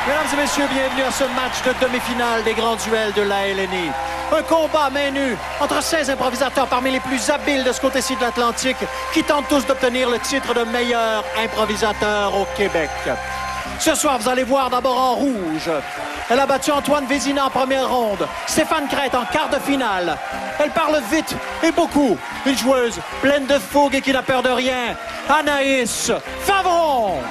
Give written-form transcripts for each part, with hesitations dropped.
Mesdames et messieurs, bienvenue à ce match de demi-finale des grands duels de la LNI. Un combat main nue entre 16 improvisateurs parmi les plus habiles de ce côté-ci de l'Atlantique qui tentent tous d'obtenir le titre de meilleur improvisateur au Québec. Ce soir, vous allez voir d'abord en rouge. Elle a battu Antoine Vézina en première ronde, Stéphane Crête en quart de finale. Elle parle vite et beaucoup. Une joueuse pleine de fougue et qui n'a peur de rien. Anaïs Favron.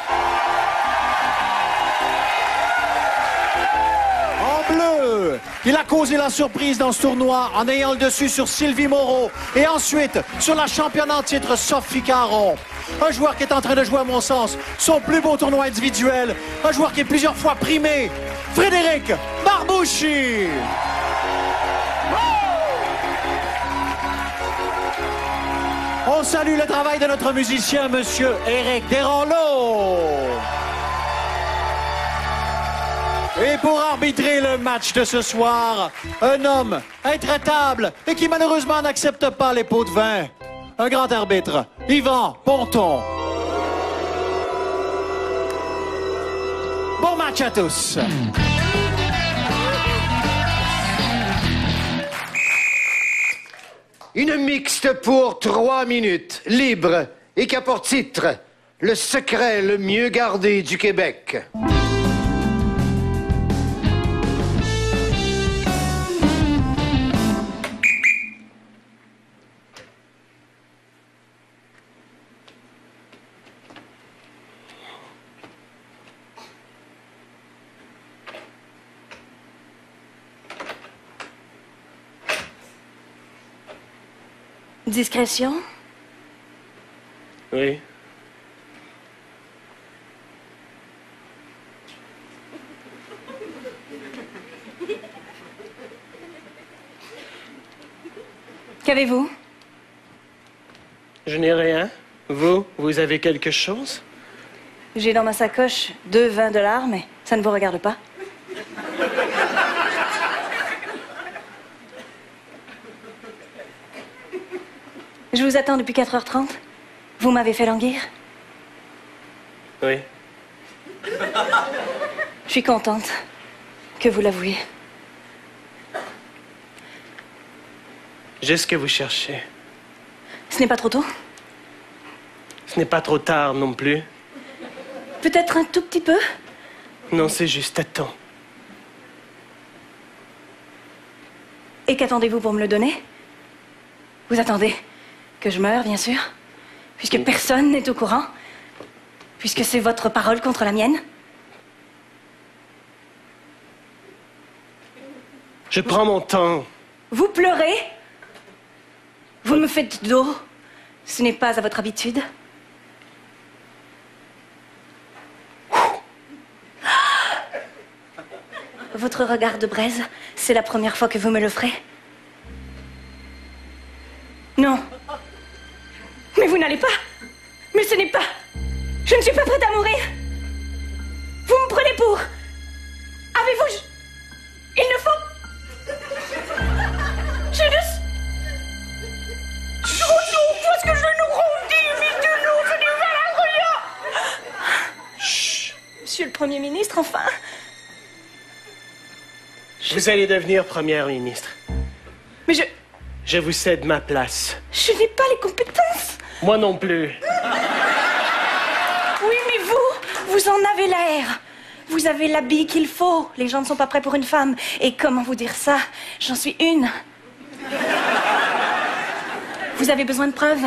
En bleu, il a causé la surprise dans ce tournoi en ayant le dessus sur Sylvie Moreau et ensuite sur la championne en titre Sophie Caron. Un joueur qui est en train de jouer, à mon sens, son plus beau tournoi individuel. Un joueur qui est plusieurs fois primé. Frédéric Barbouchi. On salue le travail de notre musicien, Monsieur Éric Desranleau. Et pour arbitrer le match de ce soir, un homme intraitable et qui malheureusement n'accepte pas les pots de vin. Un grand arbitre, Yvan Ponton. Bon match à tous. Une mixte pour 3 minutes, libre, et qui a pour titre « Le secret le mieux gardé du Québec ». Discrétion? Oui. Qu'avez-vous? Je n'ai rien. Vous avez quelque chose? J'ai dans ma sacoche 2 $20, mais ça ne vous regarde pas. Je vous attends depuis 4h30. Vous m'avez fait languir? Oui. Je suis contente que vous l'avouiez. J'ai ce que vous cherchez. Ce n'est pas trop tôt? Ce n'est pas trop tard non plus. Peut-être un tout petit peu? Non, c'est juste à temps. Et qu'attendez-vous pour me le donner? Vous attendez que je meure, bien sûr? Puisque personne n'est au courant? Puisque c'est votre parole contre la mienne? Je prends mon temps. Vous pleurez? Vous me faites dos? Ce n'est pas à votre habitude? Votre regard de braise, c'est la première fois que vous me le ferez? Non. Mais vous n'allez pas. Mais ce n'est pas... Je ne suis pas prête à mourir. Vous me prenez pour... Avez-vous... Il ne faut... Je ne... Oh non, parce que je nous rendis, vite de nous, je n'y verrai rien. Chut. Monsieur le Premier ministre, enfin... Vous allez devenir première ministre. Mais je... Je vous cède ma place. Je n'ai pas les compétences. Moi non plus. Oui, mais vous en avez l'air. Vous avez l'habit qu'il faut. Les gens ne sont pas prêts pour une femme. Et comment vous dire ça? J'en suis une. Vous avez besoin de preuves?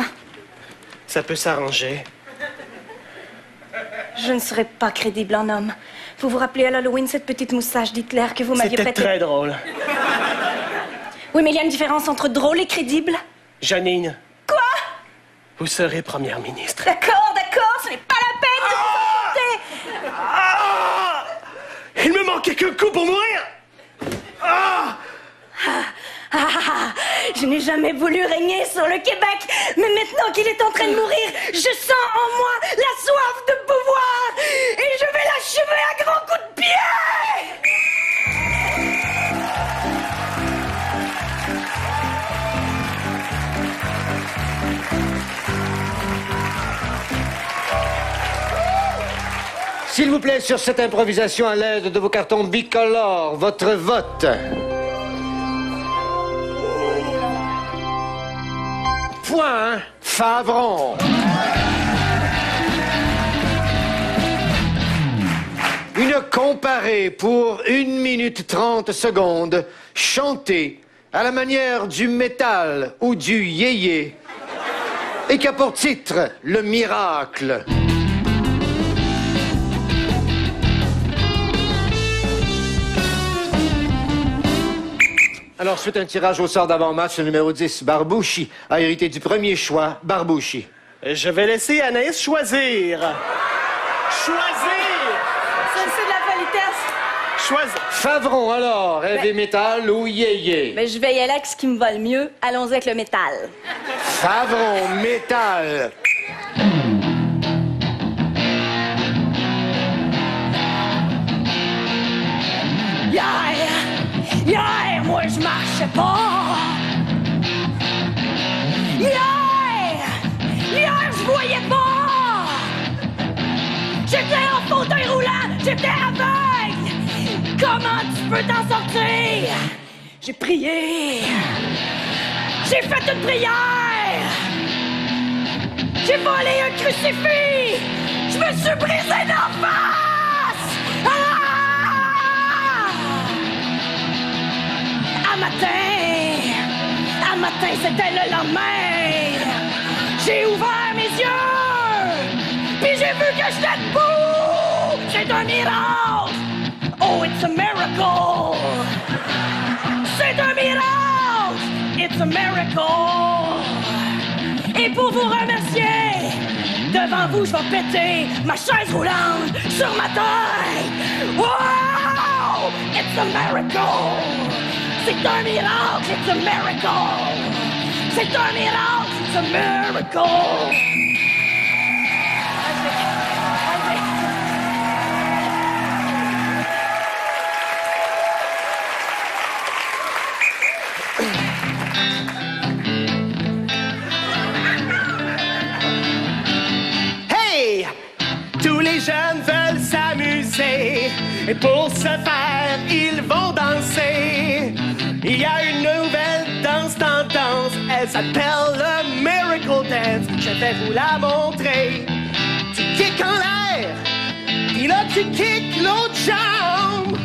Ça peut s'arranger. Je ne serai pas crédible en homme. Vous vous rappelez à l'Halloween cette petite moustache d'Hitler que vous m'aviez C'était prêtée? très drôle. Oui, mais il y a une différence entre drôle et crédible. Janine. Quoi? Vous serez première ministre. D'accord, ce n'est pas la peine de vous confronter. Il me manquait qu'un coup pour mourir. Je n'ai jamais voulu régner sur le Québec, mais maintenant qu'il est en train de mourir, je sens en moi la soif de pouvoir et je vais l'achever à grands coups de pied. S'il vous plaît, sur cette improvisation, à l'aide de vos cartons bicolores, votre vote. Point Favron. Une comparée pour 1 minute 30 secondes, chantée à la manière du métal ou du yéyé, et qui a pour titre Le Miracle. Alors, suite à un tirage au sort d'avant-match, le numéro 10, Barbouchi, a hérité du premier choix, Barbouchi. Je vais laisser Anaïs choisir. Choisir! C'est de la politesse. Choisir. Favron, alors, heavy metal ou yéyé? Mais je vais y aller avec ce qui me va le mieux. Allons-y avec le métal. Favron, métal. Hier, moi je marchais pas. Hier, je voyais pas. J'étais en fauteuil roulant, j'étais aveugle. Comment tu peux t'en sortir? J'ai prié. J'ai fait une prière. J'ai volé un crucifix. Je me suis brisé d'en face. Un matin, c'était le lendemain. J'ai ouvert mes yeux, puis j'ai vu que j'étais debout. C'est un miracle. Oh, it's a miracle. C'est un miracle. It's a miracle. Et pour vous remercier, devant vous, je vais péter ma chaise roulante sur ma tête. Wow! It's a miracle. C'est un miracle, it's a miracle. C'est un miracle, it's a miracle. Hey! Tous les jeunes veulent s'amuser. Et pour ce faire, ils vont danser. Il y a une nouvelle danse tendance, elle s'appelle le Miracle Dance. Je vais vous la montrer. Tu kicks en l'air, puis là tu kicks l'autre jambe,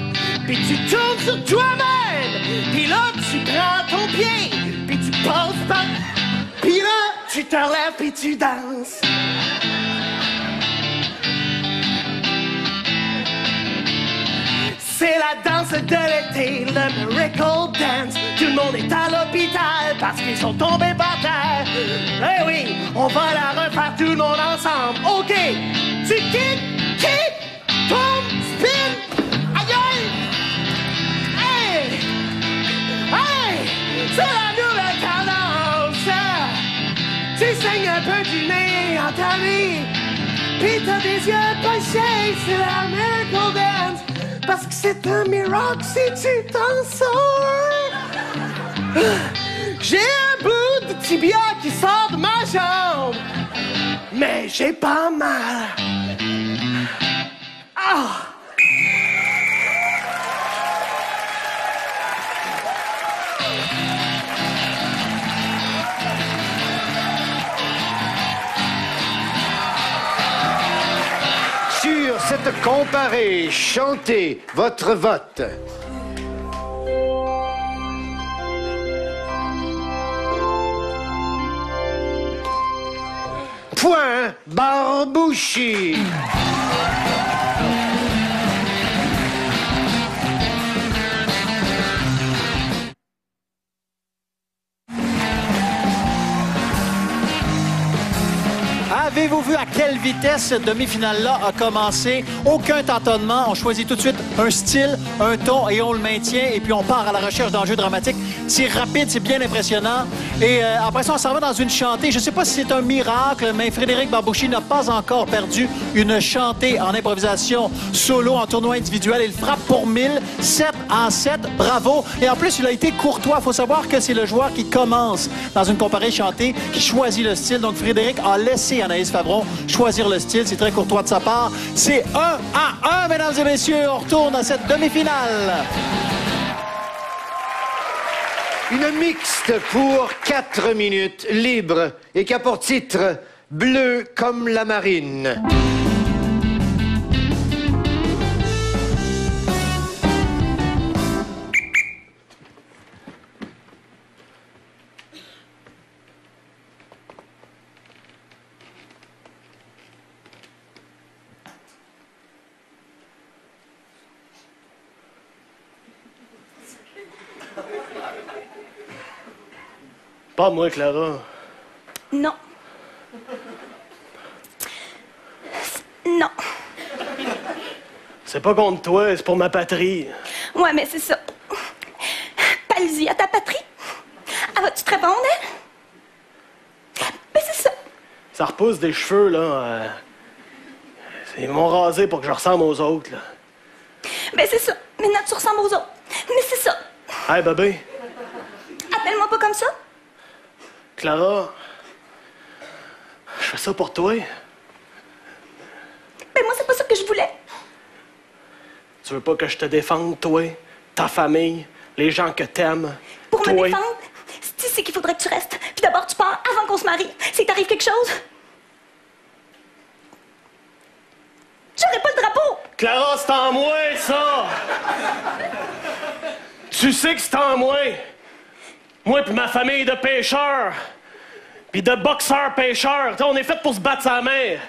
puis tu tournes sur toi-même, puis là tu prends ton pied, puis tu passes par, puis là tu te relèves puis tu danses. C'est la danse de l'été, le Miracle Dance. Tout le monde est à l'hôpital parce qu'ils sont tombés par terre. Eh oui, on va la refaire tout le monde ensemble. OK, tu kick, tombe, spin, aïe aïe. Hey, c'est la nouvelle tendance. Tu saignes un peu du nez en ta vie, pis t'as des yeux pochés, c'est la Miracle Dance. Parce que c'est un miracle si tu t'en sors. J'ai un bout de tibia qui sort de ma jambe, mais j'ai pas mal. Ah! Sur cette comparée, chantez votre vote. Point Barbouchi. Avez-vous vu à quelle vitesse cette demi-finale-là a commencé? Aucun tâtonnement. On choisit tout de suite un style, un ton et on le maintient. Et puis on part à la recherche d'enjeux dramatiques. C'est rapide, c'est bien impressionnant. Et après ça, on s'en va dans une chantée. Je ne sais pas si c'est un miracle, mais Frédéric Barbouchi n'a pas encore perdu une chantée en improvisation solo en tournoi individuel. Il frappe pour 1000, 7 en 7, bravo. Et en plus, il a été courtois. Il faut savoir que c'est le joueur qui commence dans une comparée chantée qui choisit le style. Donc, Frédéric a laissé Anaïs Favron choisir le style. C'est très courtois de sa part. C'est 1-1, mesdames et messieurs. On retourne à cette demi-finale. Une mixte pour 4 minutes, libre, et qui a pour titre « Bleu comme la marine ». Pas moi, Clara. Non. Non. C'est pas contre toi, c'est pour ma patrie. Ouais, mais c'est ça. Parle-y à ta patrie. Ah, vas-tu te répondre, elle? Ben, c'est ça. Ça repousse des cheveux, là. Ils m'ont rasé pour que je ressemble aux autres, là. Ben, c'est ça. Maintenant, tu ressembles aux autres. Mais c'est ça. Hey, bébé. Appelle-moi pas comme ça. Clara, je fais ça pour toi. Ben, moi, c'est pas ça que je voulais. Tu veux pas que je te défende, toi, ta famille, les gens que t'aimes, Pour toi? me défendre, c'est qu'il faudrait que tu restes. Puis d'abord, tu pars avant qu'on se marie. Si t'arrive quelque chose, j'aurai pas le drapeau. Clara, c'est en moi, ça! Tu sais que c'est en moi! Moi puis ma famille de pêcheurs, puis de boxeurs pêcheurs, on est fait pour se battre sa mère.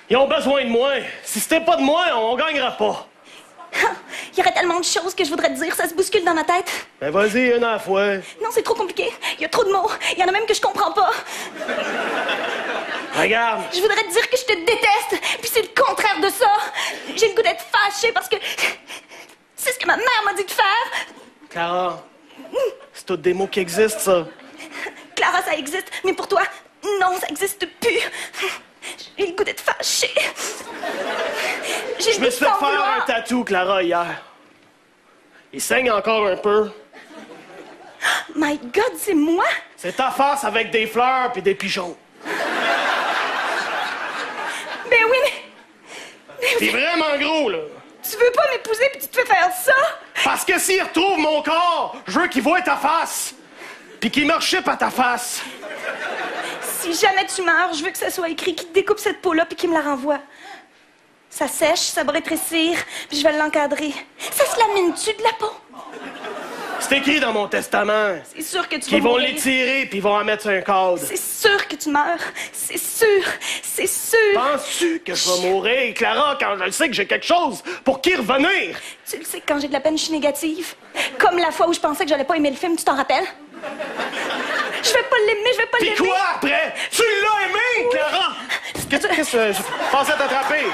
Ils ont besoin de moi. Si c'était pas de moi, on gagnera pas. Il y aurait tellement de choses que je voudrais te dire, ça se bouscule dans ma tête. Ben vas-y, une à la fois. Non, c'est trop compliqué. Il y a trop de mots. Il y en a même que je comprends pas. Regarde. Je voudrais te dire que je te déteste, puis c'est le contraire de ça. J'ai le goût d'être fâchée parce que c'est ce que ma mère m'a dit de faire. Clara, c'est tous des mots qui existent, ça. Clara, ça existe, mais pour toi, non, ça existe plus. J'ai le goût d'être fâchée. J'ai Je le me goût suis de fait t'en faire vouloir. un tatou, Clara, hier. Il saigne encore un peu. My God, c'est moi? C'est ta face avec des fleurs puis des pigeons. Ben oui, mais T'es vraiment gros, là. tu veux pas m'épouser puis tu te fais faire ça? Parce que s'il retrouve mon corps, je veux qu'il voie ta face. Puis qu'il me rechip à ta face. Si jamais tu meurs, je veux que ça soit écrit qu'il découpe cette peau-là puis qu'il me la renvoie. Ça sèche, ça va rétrécir, puis je vais l'encadrer. Ça se lamine-tu de la peau? C'est écrit dans mon testament. C'est sûr que tu vas Qu'ils vont mourir. l'étirer puis ils vont en mettre sur un cadre. C'est sûr que tu meurs. C'est sûr. C'est sûr. Penses-tu que je vais mourir, Clara, quand je sais que j'ai quelque chose pour qui revenir? Tu le sais que quand j'ai de la peine, je suis négative. Comme la fois où je pensais que j'allais pas aimer le film, tu t'en rappelles? Je vais pas l'aimer, je vais pas Pis l'aimer. quoi après? Tu l'as aimé, Clara? Qu'est-ce que je pensais t'attraper?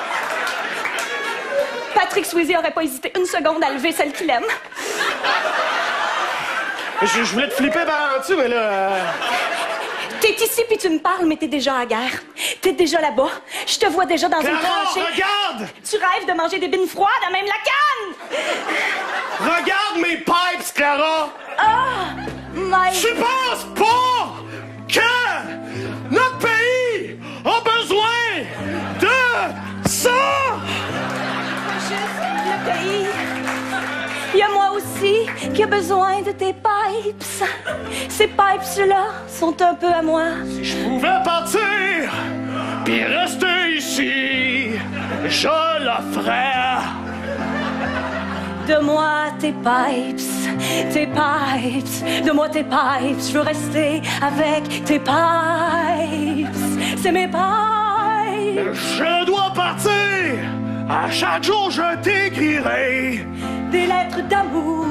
Patrick Swayze aurait pas hésité une seconde à lever celle qu'il aime. Je voulais te flipper par en dessus, mais là... T'es ici puis tu me parles, mais t'es déjà à la guerre. T'es déjà là-bas. Je te vois déjà dans une Clara, tranchée. regarde! Tu rêves de manger des bines froides à même la canne! Regarde mes pipes, Clara! Ah! My... Tu penses pas que notre pays a besoin de ça? Juste le pays. Il y a moi aussi qui a besoin de tes pipes. Ces pipes-là sont un peu à moi. Si je pouvais partir puis rester ici, je le ferais. Donne-moi tes pipes, tes pipes. Donne-moi tes pipes, je veux rester avec tes pipes. C'est mes pipes. Je dois partir. À chaque jour, je t'écrirai Des lettres d'amour.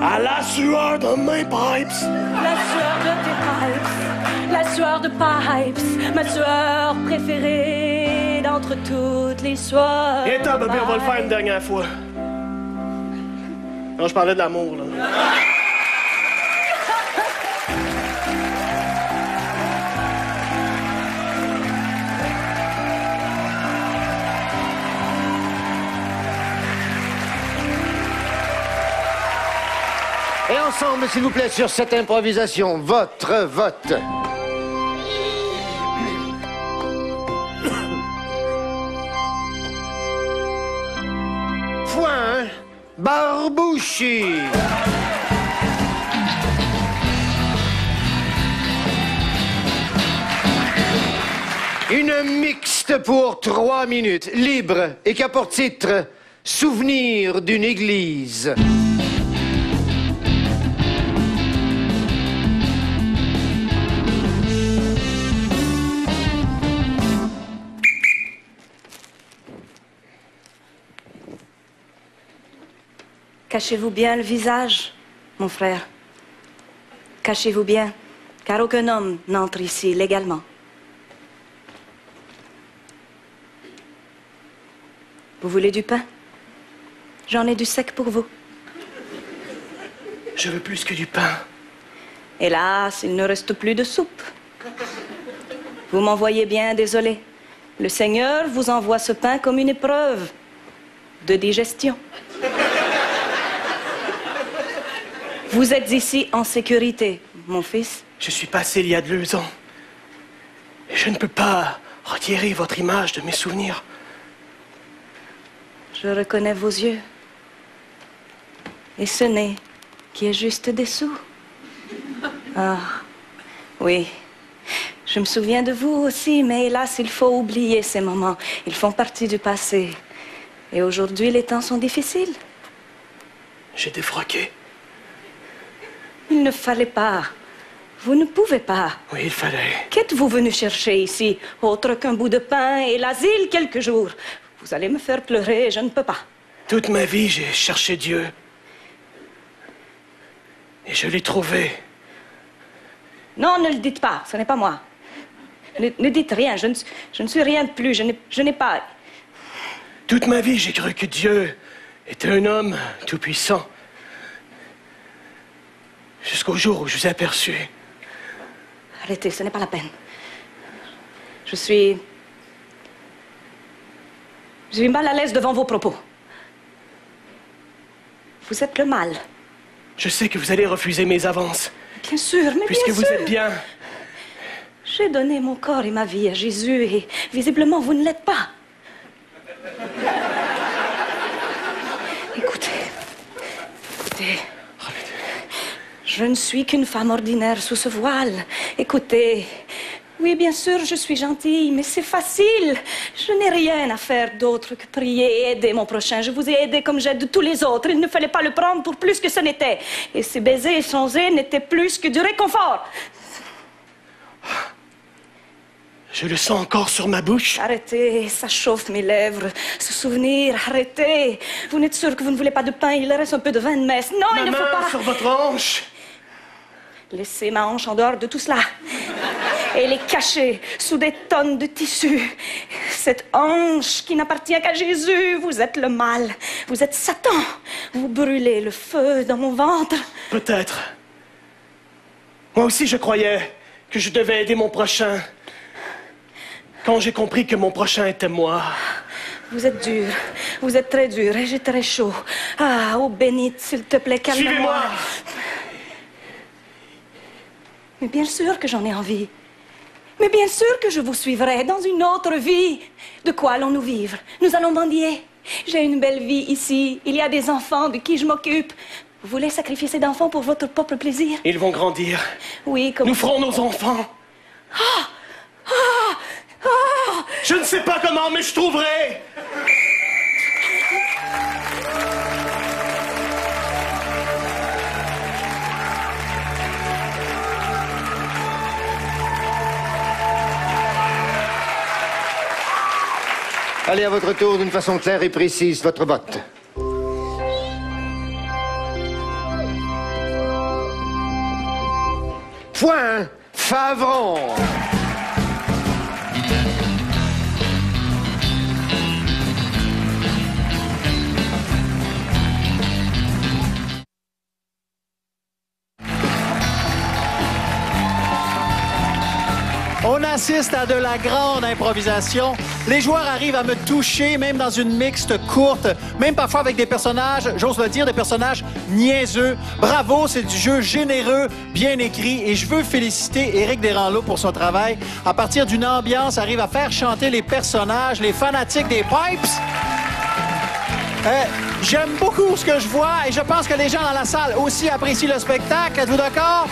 à la sueur de mes pipes. La sueur de tes pipes. La sueur de pipes. Ma sueur préférée d'entre toutes les sueurs. Viens t'en, bébé, on va le faire une dernière fois. Non, je parlais de l'amour, là. Et ensemble, s'il vous plaît, sur cette improvisation, votre vote. Point Barbouchi. Une mixte pour 3 minutes, libre, et qui a pour titre « Souvenir d'une église ». Cachez-vous bien le visage, mon frère. Cachez-vous bien, car aucun homme n'entre ici légalement. Vous voulez du pain? J'en ai du sec pour vous. Je veux plus que du pain. Hélas, il ne reste plus de soupe. Vous m'en voyez bien désolé. Le Seigneur vous envoie ce pain comme une épreuve de digestion. Vous êtes ici en sécurité, mon fils. Je suis passé il y a 2 ans. Et je ne peux pas retirer votre image de mes souvenirs. Je reconnais vos yeux. Et ce nez qui est juste dessous. Ah, oui. Je me souviens de vous aussi, mais hélas, il faut oublier ces moments. Ils font partie du passé. Et aujourd'hui, les temps sont difficiles. J'ai défroqué. Il ne fallait pas. Vous ne pouvez pas. Oui, il fallait. Qu'êtes-vous venu chercher ici, autre qu'un bout de pain et l'asile quelques jours? Vous allez me faire pleurer, je ne peux pas. Toute ma vie, j'ai cherché Dieu. Et je l'ai trouvé. Non, ne le dites pas, ce n'est pas moi. Ne dites rien, je ne suis rien de plus, je n'ai pas... Toute ma vie, j'ai cru que Dieu était un homme tout-puissant. Jusqu'au jour où je vous ai aperçu. Arrêtez, ce n'est pas la peine. Je suis mal à l'aise devant vos propos. Vous êtes le mal. Je sais que vous allez refuser mes avances. Bien sûr, mais puisque bien sûr. Vous êtes bien. J'ai donné mon corps et ma vie à Jésus et visiblement vous ne l'êtes pas. Écoutez. Je ne suis qu'une femme ordinaire sous ce voile. Écoutez, oui, bien sûr, je suis gentille, mais c'est facile. Je n'ai rien à faire d'autre que prier et aider mon prochain. Je vous ai aidé comme j'aide tous les autres. Il ne fallait pas le prendre pour plus que ce n'était. Et ces baisers échangés n'étaient plus que du réconfort. Je le sens encore sur ma bouche. Arrêtez, ça chauffe mes lèvres. Ce souvenir, arrêtez. Vous n'êtes sûr que vous ne voulez pas de pain? Il reste un peu de vin de messe. Non, il ne faut pas. Ma main sur votre hanche. Laissez ma hanche en dehors de tout cela. Elle est cachée sous des tonnes de tissu. Cette hanche qui n'appartient qu'à Jésus, vous êtes le mal. Vous êtes Satan. Vous brûlez le feu dans mon ventre. Peut-être. Moi aussi, je croyais que je devais aider mon prochain. Quand j'ai compris que mon prochain était moi. Vous êtes dur. Vous êtes très dur et j'ai très chaud. Ah, oh bénite, s'il te plaît, calme-moi. Suivez-moi. Mais bien sûr que j'en ai envie. Mais bien sûr que je vous suivrai dans une autre vie. De quoi allons-nous vivre? Nous allons mendier. J'ai une belle vie ici. Il y a des enfants de qui je m'occupe. Vous voulez sacrifier ces enfants pour votre propre plaisir? Ils vont grandir. Oui, comme... Nous ferons nos enfants. Je ne sais pas comment, mais je trouverai. Allez, à votre tour, d'une façon claire et précise, votre vote. Point Favron. On a assiste à de la grande improvisation. Les joueurs arrivent à me toucher, même dans une mixte courte, même parfois avec des personnages, j'ose le dire, des personnages niaiseux. Bravo, c'est du jeu généreux, bien écrit, et je veux féliciter Éric Desranleau pour son travail. À partir d'une ambiance, arrive à faire chanter les personnages, les fanatiques des Pipes. J'aime beaucoup ce que je vois et je pense que les gens dans la salle aussi apprécient le spectacle. Êtes-vous d'accord?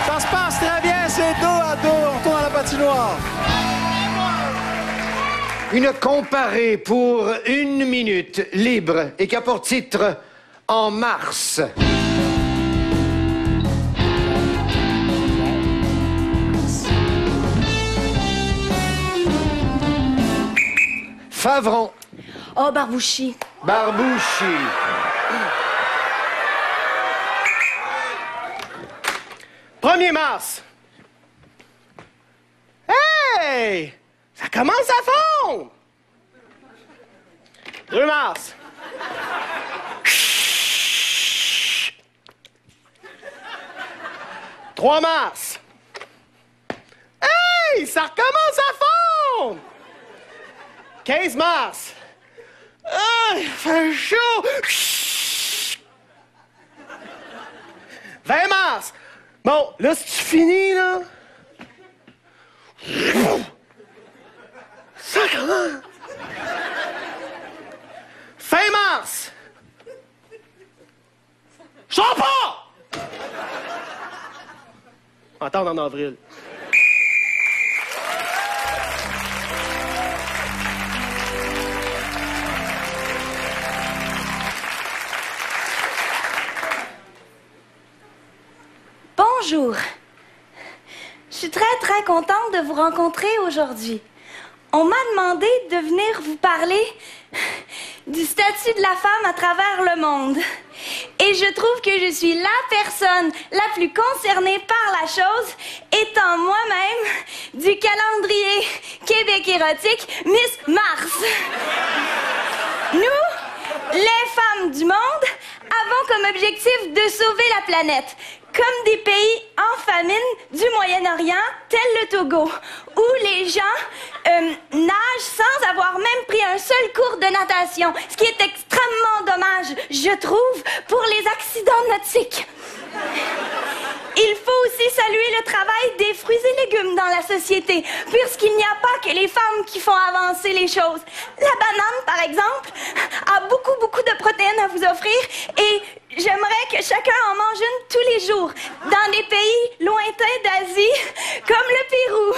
Ça se passe très bien, c'est dos à dos. On retourne à la patinoire. Une comparée pour 1 minute libre et qui a pour titre En mars. Favron. Oh, Barbouchi. Barbouchi. Premier mars. Hey! Ça commence à fondre! 2 mars. 3 mars. Hey! Ça recommence à fondre! 15 mars. Ah, il fait chaud! 20 mars. Bon, là, si tu finis, là... Ça commence. Fin mars. Je sors pas! Attends en avril. Bonjour. Je suis très contente de vous rencontrer aujourd'hui. On m'a demandé de venir vous parler du statut de la femme à travers le monde. Et je trouve que je suis la personne la plus concernée par la chose, étant moi-même du calendrier Québec érotique Miss Mars. Nous, les femmes du monde, avons comme objectif de sauver la planète. Comme des pays en famine du Moyen-Orient, tel le Togo, où les gens nagent sans avoir même pris un seul cours de natation, ce qui est extrêmement dommage, je trouve, pour les accidents nautiques. Il faut aussi saluer le travail des fruits et légumes dans la société, puisqu'il n'y a pas que les femmes qui font avancer les choses. La banane, par exemple, a beaucoup de protéines à vous offrir et j'aimerais que chacun en mange une tous les jours, dans des pays lointains d'Asie, comme le Pérou.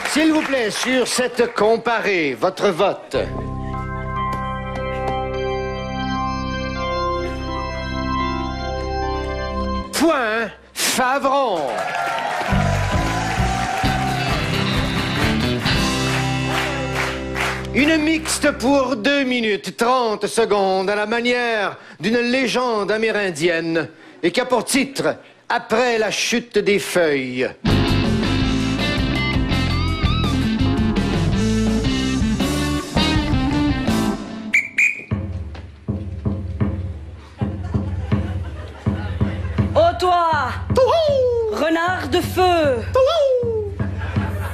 S'il vous plaît, sur cette comparée, votre vote. Point Favron. Une mixte pour 2 minutes 30 secondes à la manière d'une légende amérindienne et qui a pour titre Après la chute des feuilles. Oh toi, renard de feu,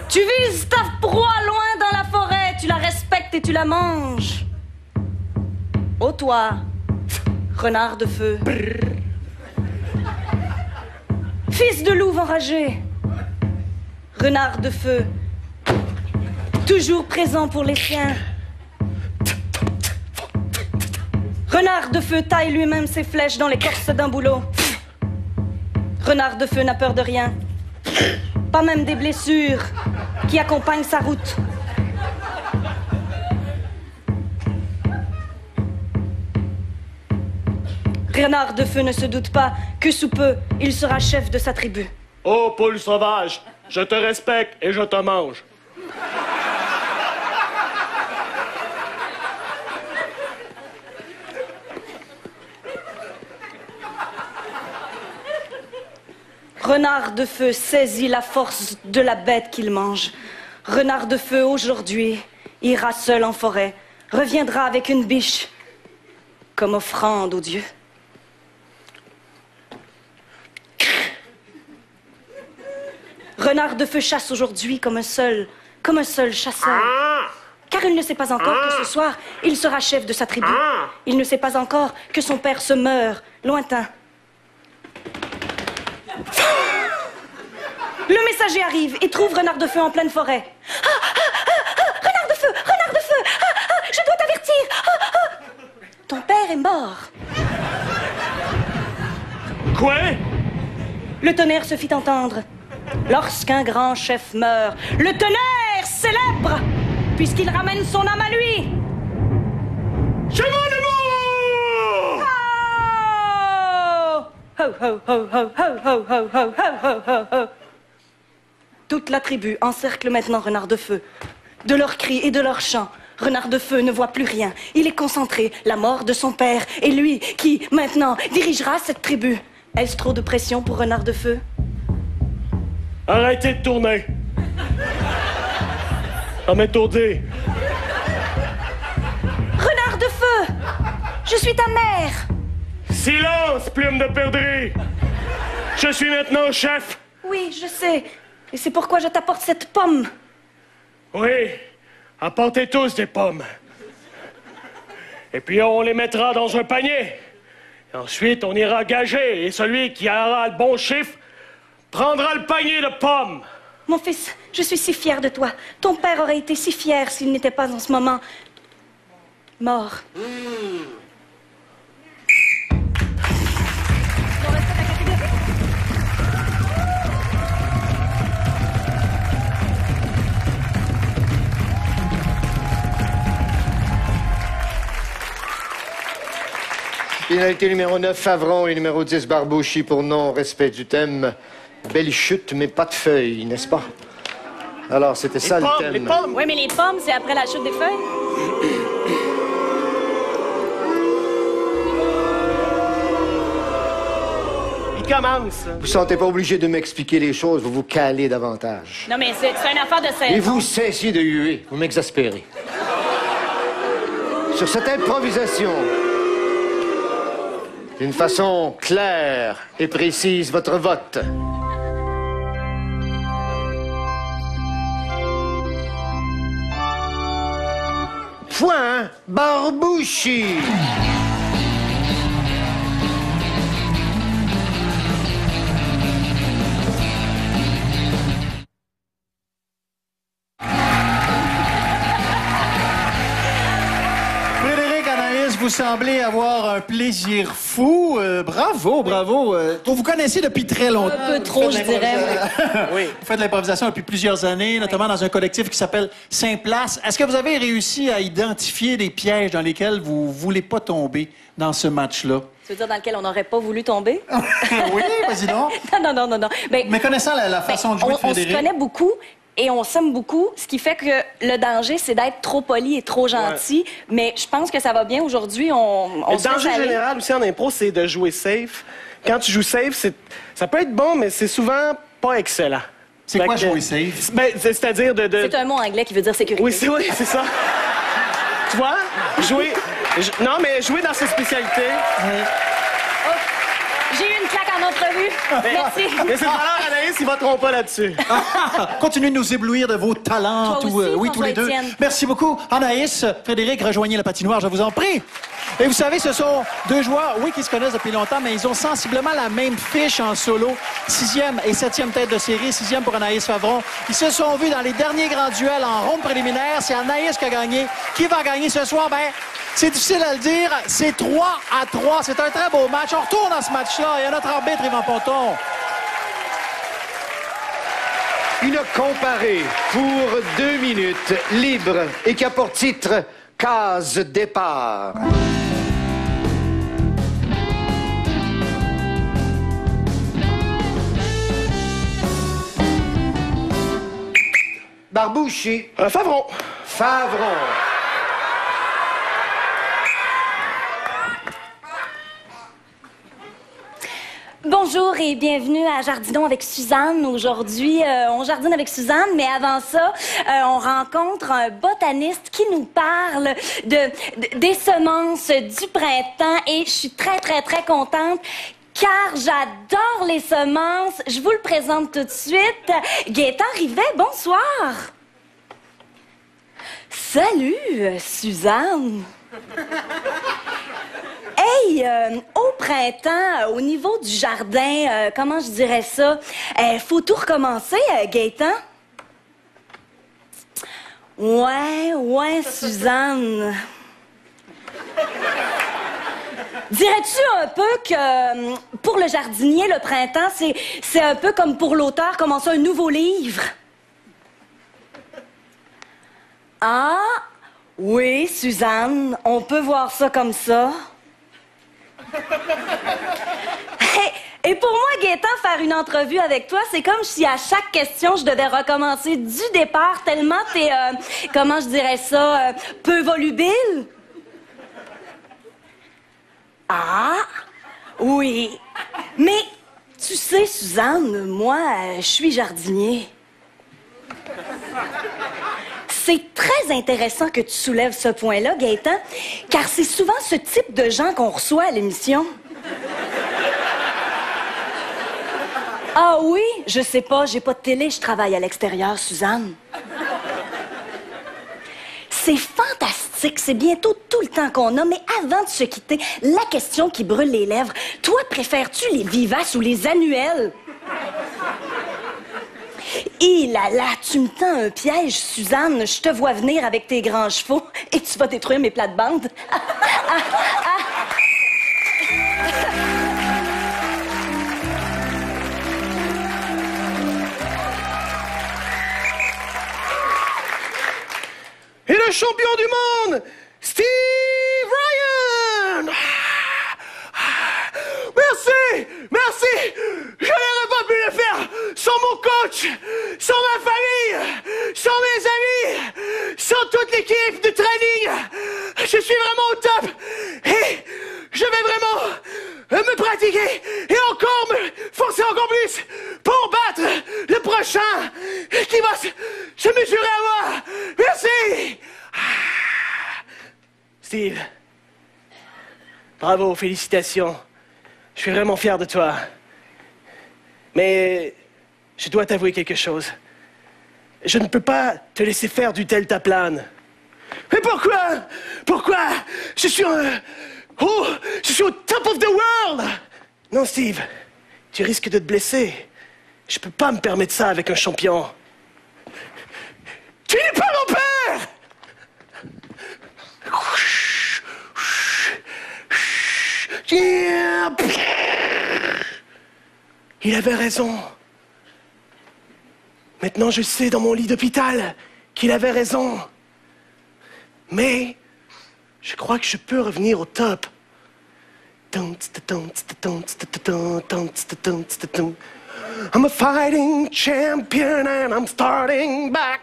tu vises ta proie loin dans la forêt, tu la respectes et tu la manges. Oh toi, renard de feu, fils de louve enragé, renard de feu, toujours présent pour les siens. Renard de feu taille lui-même ses flèches dans l'écorce d'un bouleau. Renard de feu n'a peur de rien, pas même des blessures qui accompagnent sa route. Renard de feu ne se doute pas que sous peu, il sera chef de sa tribu. Oh, poule sauvage, je te respecte et je te mange. Renard de feu saisit la force de la bête qu'il mange. Renard de feu, aujourd'hui, ira seul en forêt, reviendra avec une biche, comme offrande aux dieux. Renard de Feu chasse aujourd'hui comme un seul chasseur. Car il ne sait pas encore que ce soir, il sera chef de sa tribu. Il ne sait pas encore que son père se meurt, lointain. Le messager arrive et trouve Renard de Feu en pleine forêt. Renard de Feu! Renard de Feu! Je dois t'avertir! Ton père est mort. Quoi? Le tonnerre se fit entendre. Lorsqu'un grand chef meurt, le tonnerre célèbre, puisqu'il ramène son âme à lui. Je m'en amour! Ho, ho, ho, ho, ho, ho, ho, ho, ho, ho, ho. Toute la tribu encercle maintenant Renard de Feu. De leurs cris et de leurs chants, Renard de Feu ne voit plus rien. Il est concentré, la mort de son père, et lui qui, maintenant, dirigera cette tribu. Est-ce trop de pression pour Renard de Feu? Arrêtez de tourner. Ça m'étourdit. Renard de Feu! Je suis ta mère! Silence, plume de perdrix. Je suis maintenant chef. Oui, je sais. Et c'est pourquoi je t'apporte cette pomme. Oui, apportez tous des pommes. Et puis on les mettra dans un panier. Et ensuite, on ira gager. Et celui qui aura le bon chiffre prendra le panier de pommes. Mon fils, je suis si fière de toi. Ton père aurait été si fier s'il n'était pas en ce moment mort. Pénalité numéro 9, Favron, et numéro 10, Barbouchi, pour non-respect du thème. Belle chute, mais pas de feuilles, n'est-ce pas? Alors, c'était ça le thème. Les pommes! Oui, mais les pommes, c'est après la chute des feuilles. Il commence. Vous ne sentez pas obligé de m'expliquer les choses, vous vous calez davantage. Non, mais c'est une affaire de Et saison. vous cessez de huer, vous m'exaspérez. Sur cette improvisation, d'une façon claire et précise, votre vote. Point Barbouchi. Frédéric, Anaïs, vous semblez avoir un plaisir fou. Bravo, bravo. Vous connaissez depuis très longtemps. Un peu trop, je dirais. Oui. Vous faites de l'improvisation depuis plusieurs années, notamment dans un collectif qui s'appelle Saint-Place. Est-ce que vous avez réussi à identifier des pièges dans lesquels vous voulez pas tomber dans ce match-là? Tu veux dire dans lequel on n'aurait pas voulu tomber? Oui, vas-y donc. Non. Ben, Mais connaissant la façon de jouer de on Frédéric... se connaît beaucoup et on s'aime beaucoup, ce qui fait que le danger, c'est d'être trop poli et trop gentil. Mais je pense que ça va bien aujourd'hui. On Le se laisse danger aller. général aussi en impro, c'est de jouer safe. Quand tu joues safe, ça peut être bon, mais c'est souvent pas excellent. C'est Fait quoi que- jouer safe? Ben, c'est-à-dire de... C'est un mot anglais qui veut dire sécurité. Oui, c'est ça. Tu vois? Jouer... Non, mais jouer dans ses spécialités. J'ai eu une claque en entrevue. Merci. Mais c'est le valeur, Anaïs, ils voteront pas là-dessus. Continuez de nous éblouir de vos talents. Toi aussi, oui, tous les deux. François-Étienne. Merci beaucoup. Anaïs, Frédéric, rejoignez la patinoire, je vous en prie. Et vous savez, ce sont deux joueurs, oui, qui se connaissent depuis longtemps, mais ils ont sensiblement la même fiche en solo. 6e et 7e tête de série, 6e pour Anaïs Favron. Ils se sont vus dans les derniers grands duels en ronde préliminaire. C'est Anaïs qui a gagné. Qui va gagner ce soir? Ben, c'est difficile à le dire. C'est 3-3. C'est un très beau match. On retourne dans ce match-là. Il y a notre arbitre, Yvan Ponton. Une comparée pour 2 minutes, libre, et qui a pour titre Case départ. Barbouchi, Favron. Favron. Bon, Bonjour et bienvenue à Jardinons avec Suzanne. Aujourd'hui, on jardine avec Suzanne, mais avant ça, on rencontre un botaniste qui nous parle des semences du printemps et je suis très contente car j'adore les semences. Je vous le présente tout de suite. Gaétan Rivet, bonsoir. Salut, Suzanne. Hey, au printemps, au niveau du jardin, comment je dirais ça? Faut tout recommencer, Gaétan? Ouais, Suzanne. Dirais-tu un peu que pour le jardinier, le printemps, c'est un peu comme pour l'auteur commencer un nouveau livre? Ah, oui, Suzanne, on peut voir ça comme ça. Et pour moi, Gaétan, faire une entrevue avec toi, c'est comme si à chaque question, je devais recommencer du départ tellement t'es, comment je dirais ça, peu volubile. Ah, oui. Mais, tu sais, Suzanne, moi, je suis jardinier. C'est très intéressant que tu soulèves ce point-là, Gaétan, car c'est souvent ce type de gens qu'on reçoit à l'émission. Ah oui? Je sais pas, j'ai pas de télé, je travaille à l'extérieur, Suzanne. C'est fantastique, c'est bientôt tout le temps qu'on a, mais avant de se quitter, la question qui brûle les lèvres, toi, préfères-tu les vivaces ou les annuelles? Et là, tu me tends un piège, Suzanne. Je te vois venir avec tes grands chevaux et tu vas détruire mes plates-bandes. Et le champion du monde, Steve Ryan! Merci! Je n'aurais pas pu le faire sans mon coach, sans ma famille, sans mes amis, sans toute l'équipe de training. Je suis vraiment au top et je vais vraiment me pratiquer et encore me forcer encore plus pour battre le prochain qui va se mesurer à moi. Merci! Steve, bravo, félicitations. Je suis vraiment fier de toi. Mais je dois t'avouer quelque chose. Je ne peux pas te laisser faire du deltaplane. Mais pourquoi? Je suis au top of the world! Non, Steve, tu risques de te blesser. Je peux pas me permettre ça avec un champion. Tu n'es pas mon père! Il avait raison. Maintenant, je sais dans mon lit d'hôpital qu'il avait raison. Mais je crois que je peux revenir au top. I'm a fighting champion and I'm starting back.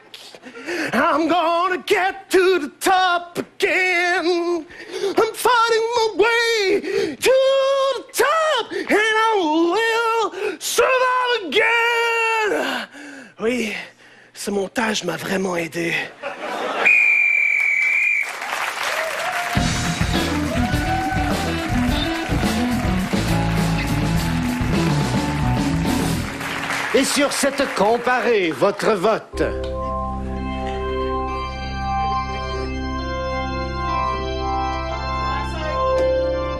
I'm gonna get to the top again. I'm fighting my way to the top and I will survive again. Oui, ce montage m'a vraiment aidé. Et sur cette comparée, votre vote.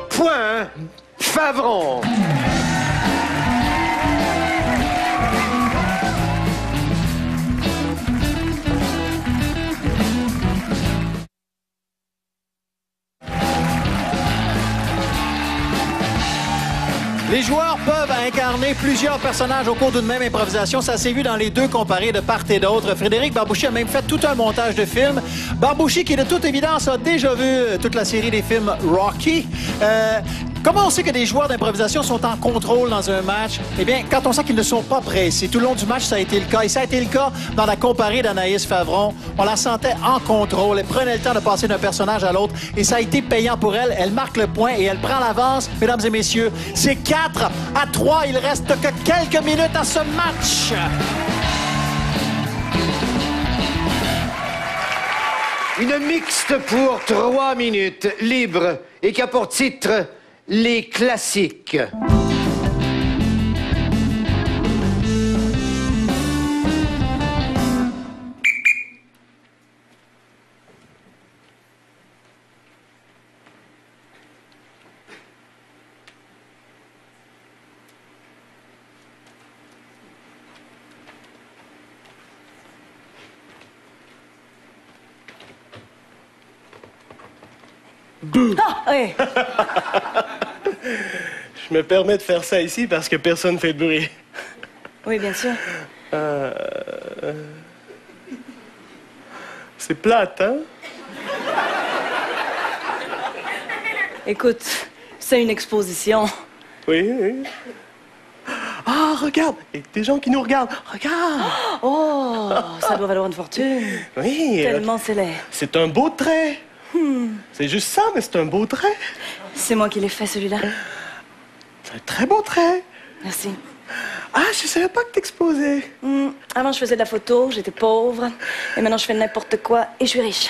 Point Favron. Les joueurs peuvent incarner plusieurs personnages au cours d'une même improvisation. Ça s'est vu dans les deux comparés de part et d'autre. Frédéric Barbouchi a même fait tout un montage de film. Barbouchi, qui de toute évidence a déjà vu toute la série des films Rocky. Comment on sait que des joueurs d'improvisation sont en contrôle dans un match? Eh bien, quand on sent qu'ils ne sont pas pressés. Tout le long du match, ça a été le cas. Et ça a été le cas dans la comparée d'Anaïs Favron. On la sentait en contrôle. Elle prenait le temps de passer d'un personnage à l'autre. Et ça a été payant pour elle. Elle marque le point et elle prend l'avance. Mesdames et messieurs, c'est 4-3. Il reste que quelques minutes à ce match. Une mixte pour 3 minutes, libre, et qui a pour titre Les classiques. Ah, oui. Je me permets de faire ça ici parce que personne ne fait de bruit. Oui, bien sûr. C'est plate, hein? Écoute, c'est une exposition. Oui, oui. Ah, regarde! Il y a des gens qui nous regardent. Regarde! Oh, ça doit valoir une fortune. Oui. Tellement c'est laid. C'est un beau trait. C'est juste ça, mais c'est un beau trait. C'est moi qui l'ai fait, celui-là. C'est un très beau trait. Merci. Ah, je savais pas que t'exposais. Avant, je faisais de la photo, j'étais pauvre. Et maintenant, je fais n'importe quoi et je suis riche.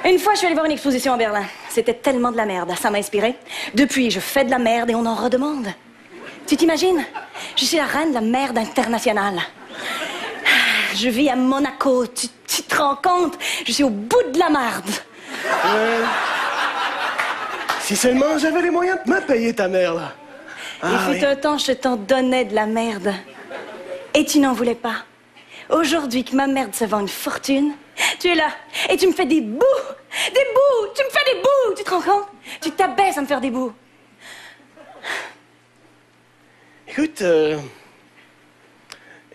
Une fois, je suis allée voir une exposition à Berlin. C'était tellement de la merde. Ça m'a inspiré. Depuis, je fais de la merde et on en redemande. Tu t'imagines? Je suis la reine de la merde internationale. Je vis à Monaco. Tu te rends compte? Je suis au bout de la merde. Si seulement j'avais les moyens de me payer ta mère, là. Il fut un temps, je t'en donnais de la merde. Et tu n'en voulais pas. Aujourd'hui que ma merde se vend une fortune, tu es là et tu me fais des bouts. Des bouts! Tu me fais des bouts! Tu te rends compte? Tu t'abaisses à me faire des bouts. Écoute,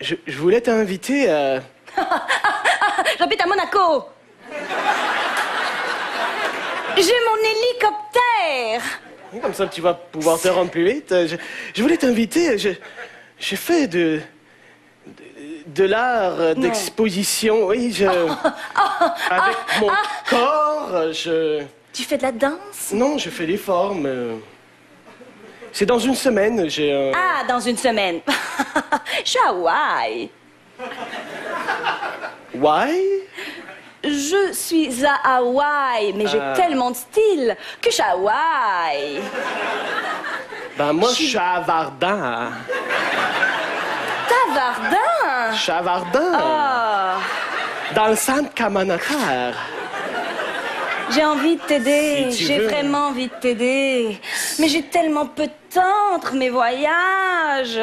je voulais t'inviter à... J'habite à Monaco. J'ai mon hélicoptère. Comme ça, tu vas pouvoir te rendre plus vite. Je voulais t'inviter. Je fais de l'art d'exposition. Oui, avec mon corps, Tu fais de la danse? Non, je fais des formes. C'est dans une semaine, j'ai un... Ah, dans une semaine. Je suis à Hawaï. Why? Je suis à Hawaï, mais j'ai tellement de style que je suis à Hawaï. Ben, moi, je suis à Vardan. T'as Vardan? Je suis à Vardan. Ah. Dans le centre Kamanakar. J'ai envie de t'aider. Si tu J'ai veux. vraiment envie de t'aider. Mais j'ai tellement peu de temps entre mes voyages.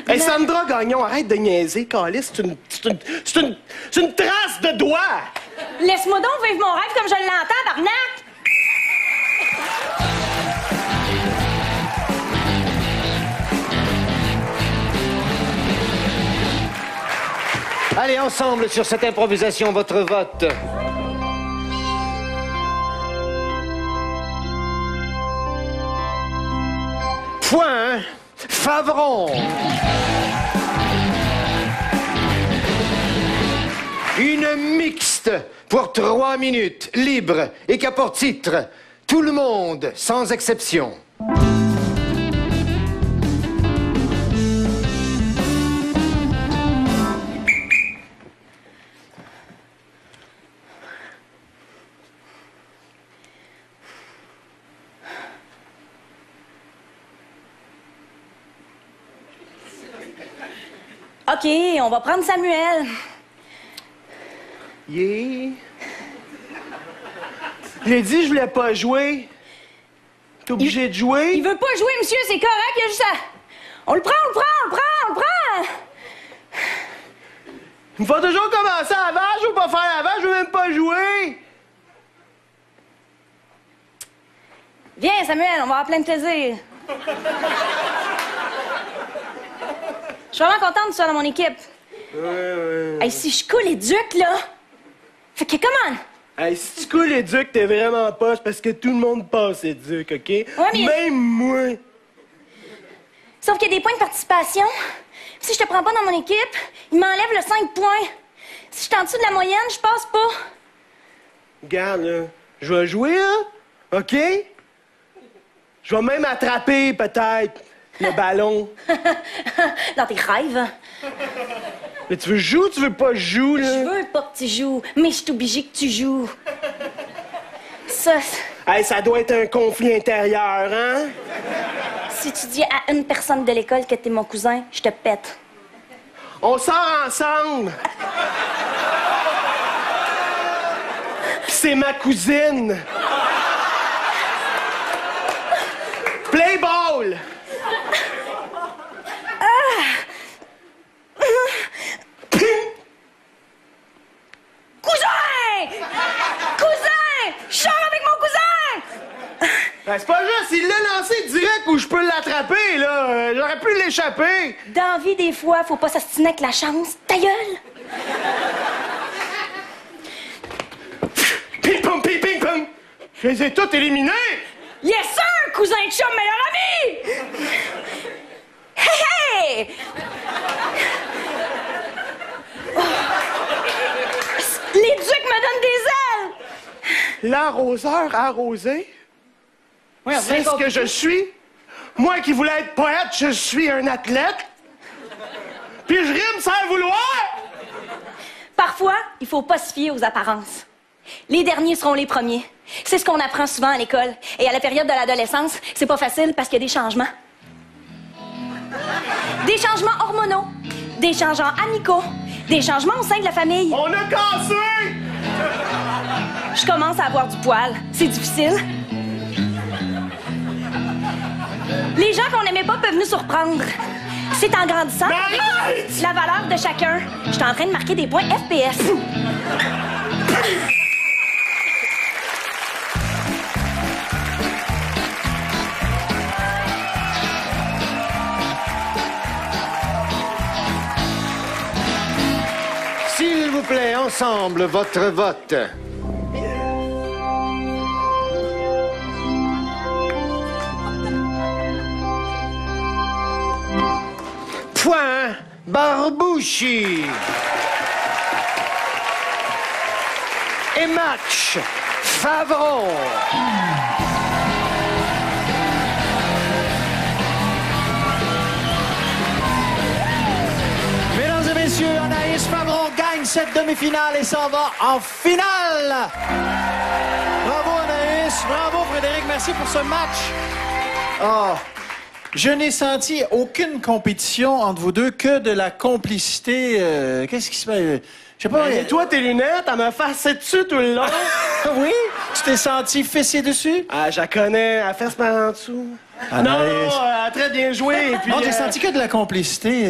Hey, Sandra Gagnon, arrête de niaiser, Calice. C'est une trace de doigt. Laisse-moi donc vivre mon rêve comme je l'entends, Barnac. Allez, ensemble, sur cette improvisation, votre vote. Point Favron. Une mixte pour 3 minutes, libre, et qui a pour titre Tout le monde, sans exception. OK, on va prendre Samuel. Yeah. Je l'ai dit, je voulais pas jouer. T'es obligé de jouer. Il veut pas jouer, monsieur, c'est correct, il y a juste ça. On le prend. Il me faut toujours commencer avant, je veux pas faire avant, je veux même pas jouer. Viens, Samuel, on va avoir plein de plaisir. Je suis vraiment contente de ça dans mon équipe. Hey, si je coule les ducs, là. Fait que, come on. Hey, si tu coules éduc, t'es vraiment poche parce que tout le monde passe éduc, OK? Ouais, mais... Même moi. Sauf qu'il y a des points de participation. Si je te prends pas dans mon équipe, il m'enlève le 5 points. Si je suis en dessous de la moyenne, je passe pas. Regarde, là, je vais jouer, là, OK? Je vais même attraper, peut-être, le ballon. Dans tes rêves. Mais tu veux jouer ou tu veux pas jouer, là? Je veux pas que tu joues, mais je suis obligée que tu joues. Ça, Hey, ça doit être un conflit intérieur, hein? si tu dis à une personne de l'école que t'es mon cousin, je te pète. On sort ensemble! Pis c'est ma cousine! Play ball! Cousin! Cousin! Je sors avec mon cousin! Ben, c'est pas juste, il l'a lancé direct où je peux l'attraper, là. J'aurais pu l'échapper. Dans la vie, des fois, faut pas s'astiner avec la chance. Ta gueule! Ping-pong, ping-pong! Je les ai tous éliminés! Yes, sir! Cousin de chum, meilleur ami! Hey, hey! Oh. Les ducs me donnent des ailes! L'arroseur arrosé? Oui, C'est ce que je suis? Moi qui voulais être poète, je suis un athlète? Puis je rime sans le vouloir? Parfois, il faut pas se fier aux apparences. Les derniers seront les premiers. C'est ce qu'on apprend souvent à l'école. Et à la période de l'adolescence, c'est pas facile parce qu'il y a des changements. Des changements hormonaux, des changements amicaux, des changements au sein de la famille. On a cassé! Je commence à avoir du poil. C'est difficile. Les gens qu'on n'aimait pas peuvent nous surprendre. C'est en grandissant Arrête! la valeur de chacun. Je suis en train de marquer des points FPS. S'il vous plaît, ensemble, votre vote. Point Barbouchi. Et match Favron. Mesdames et messieurs, Anaïs Favron gagne cette demi-finale et s'en va en finale. Bravo Anaïs, bravo Frédéric, merci pour ce match. Oh, je n'ai senti aucune compétition entre vous deux, que de la complicité. Qu'est-ce qui se passe? Je sais pas. Et toi, tes lunettes, elle m'a fait dessus tout le long. Oui? Tu t'es senti fessé dessus? Ah, je la connais, elle fesse par en dessous. Ah, non, nice. elle a très bien joué. Et puis, Non, j'ai senti que de la complicité.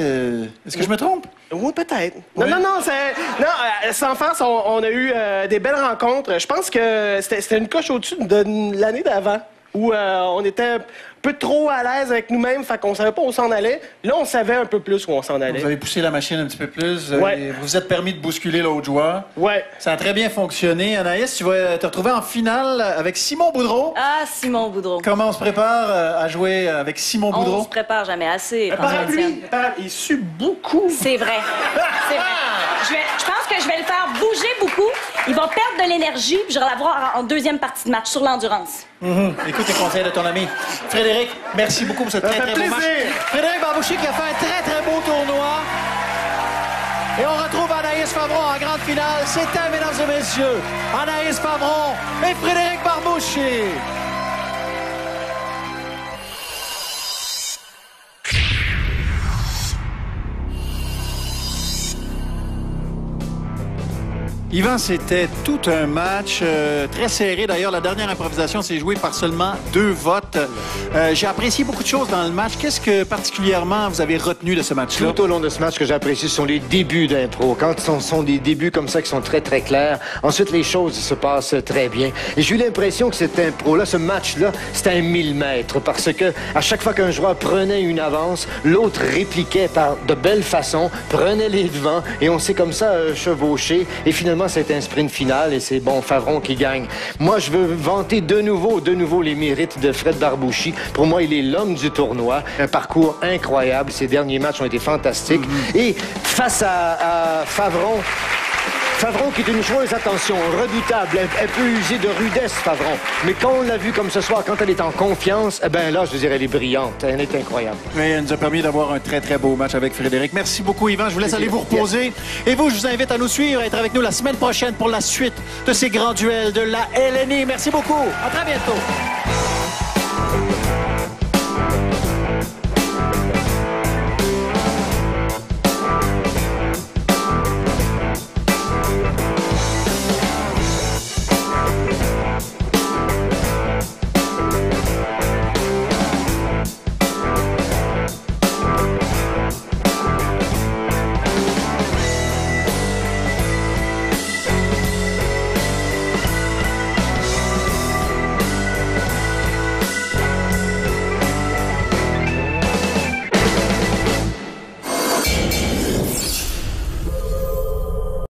Est-ce que je me trompe? Oui, peut-être. Oui. Non, sans farce, on a eu des belles rencontres. Je pense que c'était une coche au-dessus de l'année d'avant, où on était un peu trop à l'aise avec nous-mêmes, fait qu'on savait pas où on s'en allait. Là, on savait un peu plus où on s'en allait. Vous avez poussé la machine un petit peu plus. Ouais. Et vous vous êtes permis de bousculer l'autre joueur. Ouais. Ça a très bien fonctionné. Anaïs, tu vas te retrouver en finale avec Simon Boudreau. Ah, Simon Boudreau. Comment on se prépare à jouer avec Simon On Boudreau? se prépare jamais assez. Parapluie, il sue beaucoup. C'est vrai. C'est vrai. Je pense que je vais le faire bouger beaucoup. Il va perdre de l'énergie, puis je vais l'avoir en deuxième partie de match sur l'endurance. Écoute les conseils de ton ami. Frédéric, merci beaucoup pour ce très, fait très beau match. plaisir. Frédéric Barbouchi qui a fait un très, très beau tournoi. Et on retrouve Anaïs Favron en grande finale. C'était, mesdames et messieurs, Anaïs Favron et Frédéric Barbouchi. Yvan, c'était tout un match très serré. D'ailleurs, la dernière improvisation s'est jouée par seulement 2 votes. J'ai apprécié beaucoup de choses dans le match. Qu'est-ce que particulièrement vous avez retenu de ce match-là? Tout au long de ce match, ce que j'apprécie, ce sont les débuts d'impro. Quand ce sont des débuts comme ça qui sont très, très clairs, ensuite, les choses se passent très bien. Et j'ai eu l'impression que cette impro-là, ce match-là, c'était un 1000 mètres parce que à chaque fois qu'un joueur prenait une avance, l'autre répliquait par de belles façons, prenait les devants et on s'est comme ça chevauché. Et finalement, c'est un sprint final et c'est bon Favron qui gagne. Moi, je veux vanter de nouveau les mérites de Fred Barbouchi. Pour moi, il est l'homme du tournoi. Un parcours incroyable. Ses derniers matchs ont été fantastiques. Et face à Favron qui est une joueuse, attention, redoutable. Elle peut user de rudesse, Favron. Mais quand on l'a vu comme ce soir, quand elle est en confiance, eh ben là, je veux dire, elle est brillante. Elle est incroyable. Oui, elle nous a permis d'avoir un très, très beau match avec Frédéric. Merci beaucoup, Yvan. Je vous laisse aller vous reposer. Et vous, je vous invite à nous suivre et être avec nous la semaine prochaine pour la suite de ces grands duels de la LNI. Merci beaucoup. À très bientôt.